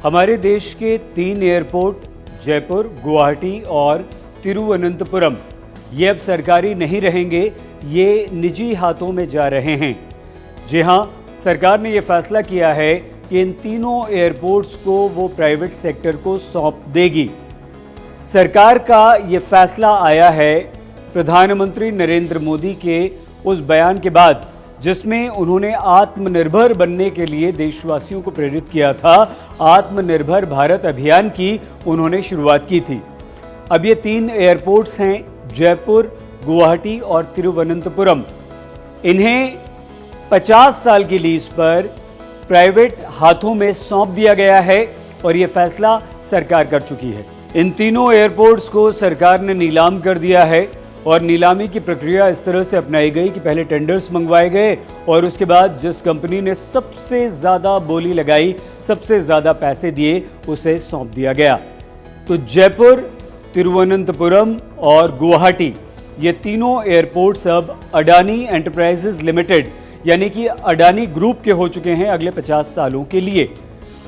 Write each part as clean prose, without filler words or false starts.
हमारे देश के 3 एयरपोर्ट जयपुर, गुवाहाटी और तिरुवनंतपुरम ये अब सरकारी नहीं रहेंगे, ये निजी हाथों में जा रहे हैं। जी हां, सरकार ने ये फैसला किया है कि इन तीनों एयरपोर्ट्स को वो प्राइवेट सेक्टर को सौंप देगी। सरकार का ये फैसला आया है प्रधानमंत्री नरेंद्र मोदी के उस बयान के बाद जिसमें उन्होंने आत्मनिर्भर बनने के लिए देशवासियों को प्रेरित किया था। आत्मनिर्भर भारत अभियान की उन्होंने शुरुआत की थी। अब ये 3 एयरपोर्ट्स हैं, जयपुर, गुवाहाटी और तिरुवनंतपुरम। इन्हें 50 साल की लीज पर प्राइवेट हाथों में सौंप दिया गया है और ये फैसला सरकार कर चुकी है। इन तीनों एयरपोर्ट्स को सरकार ने नीलाम कर दिया है और नीलामी की प्रक्रिया इस तरह से अपनाई गई कि पहले टेंडर्स मंगवाए गए और उसके बाद जिस कंपनी ने सबसे ज़्यादा बोली लगाई, सबसे ज़्यादा पैसे दिए, उसे सौंप दिया गया। तो जयपुर, तिरुवनंतपुरम और गुवाहाटी ये तीनों एयरपोर्ट्स अब अडानी एंटरप्राइजेज लिमिटेड यानी कि अडानी ग्रुप के हो चुके हैं अगले 50 सालों के लिए।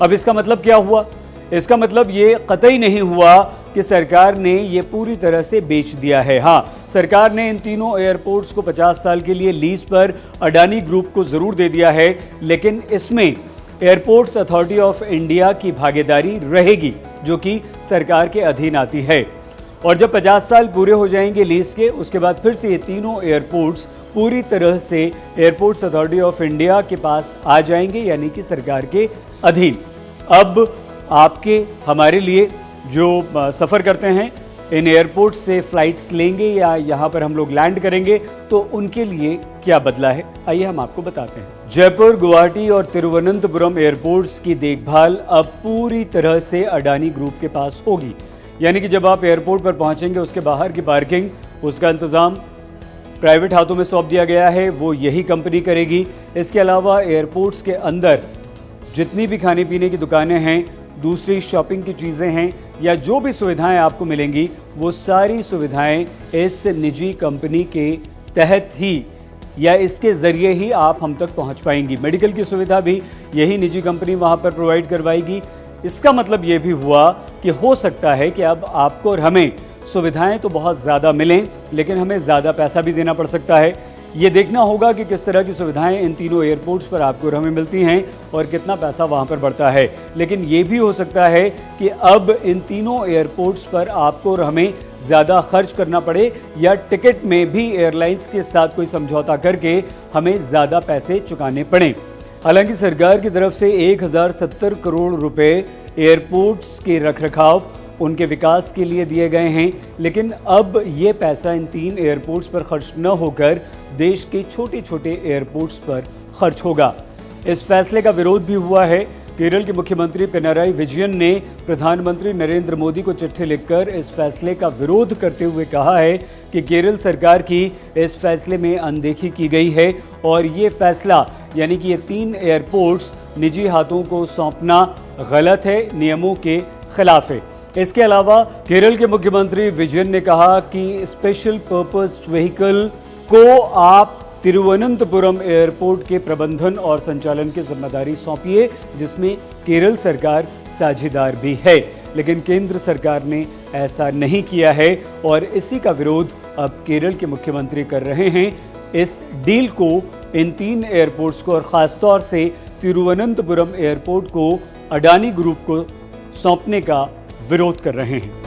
अब इसका मतलब क्या हुआ? इसका मतलब ये कतई नहीं हुआ कि सरकार ने ये पूरी तरह से बेच दिया है। हाँ, सरकार ने इन तीनों एयरपोर्ट्स को 50 साल के लिए लीज पर अडानी ग्रुप को जरूर दे दिया है, लेकिन इसमें एयरपोर्ट्स अथॉरिटी ऑफ इंडिया की भागीदारी रहेगी जो कि सरकार के अधीन आती है। और जब 50 साल पूरे हो जाएंगे लीज के, उसके बाद फिर से ये तीनों एयरपोर्ट्स पूरी तरह से एयरपोर्ट्स अथॉरिटी ऑफ इंडिया के पास आ जाएंगे यानी कि सरकार के अधीन। अब आपके हमारे लिए जो सफ़र करते हैं इन एयरपोर्ट से फ्लाइट्स लेंगे या यहाँ पर हम लोग लैंड करेंगे तो उनके लिए क्या बदला है, आइए हम आपको बताते हैं। जयपुर, गुवाहाटी और तिरुवनंतपुरम एयरपोर्ट्स की देखभाल अब पूरी तरह से अडानी ग्रुप के पास होगी। यानी कि जब आप एयरपोर्ट पर पहुँचेंगे उसके बाहर की पार्किंग, उसका इंतज़ाम प्राइवेट हाथों में सौंप दिया गया है, वो यही कंपनी करेगी। इसके अलावा एयरपोर्ट्स के अंदर जितनी भी खाने पीने की दुकानें हैं, दूसरी शॉपिंग की चीज़ें हैं या जो भी सुविधाएं आपको मिलेंगी, वो सारी सुविधाएं इस निजी कंपनी के तहत ही या इसके ज़रिए ही आप हम तक पहुंच पाएंगी। मेडिकल की सुविधा भी यही निजी कंपनी वहां पर प्रोवाइड करवाएगी। इसका मतलब ये भी हुआ कि हो सकता है कि अब आपको और हमें सुविधाएं तो बहुत ज़्यादा मिलें, लेकिन हमें ज़्यादा पैसा भी देना पड़ सकता है। ये देखना होगा कि किस तरह की सुविधाएं इन तीनों एयरपोर्ट्स पर आपको और हमें मिलती हैं और कितना पैसा वहां पर बढ़ता है। लेकिन ये भी हो सकता है कि अब इन तीनों एयरपोर्ट्स पर आपको और हमें ज़्यादा खर्च करना पड़े या टिकट में भी एयरलाइंस के साथ कोई समझौता करके हमें ज़्यादा पैसे चुकाने पड़े। हालांकि सरकार की तरफ से 1070 करोड़ रुपए एयरपोर्ट्स के रखरखाव, उनके विकास के लिए दिए गए हैं, लेकिन अब ये पैसा इन 3 एयरपोर्ट्स पर खर्च न होकर देश के छोटे छोटे एयरपोर्ट्स पर खर्च होगा। इस फैसले का विरोध भी हुआ है। केरल के मुख्यमंत्री पिनाराई विजयन ने प्रधानमंत्री नरेंद्र मोदी को चिट्ठी लिखकर इस फैसले का विरोध करते हुए कहा है कि केरल सरकार की इस फैसले में अनदेखी की गई है और ये फैसला यानी कि ये 3 एयरपोर्ट्स निजी हाथों को सौंपना गलत है, नियमों के खिलाफ है। इसके अलावा केरल के मुख्यमंत्री विजयन ने कहा कि स्पेशल पर्पस व्हीकल को आप तिरुवनंतपुरम एयरपोर्ट के प्रबंधन और संचालन की जिम्मेदारी सौंपिए, जिसमें केरल सरकार साझेदार भी है। लेकिन केंद्र सरकार ने ऐसा नहीं किया है और इसी का विरोध अब केरल के मुख्यमंत्री कर रहे हैं। इस डील को, इन 3 एयरपोर्ट्स को और ख़ासतौर से तिरुवनंतपुरम एयरपोर्ट को अडानी ग्रुप को सौंपने का विरोध कर रहे हैं।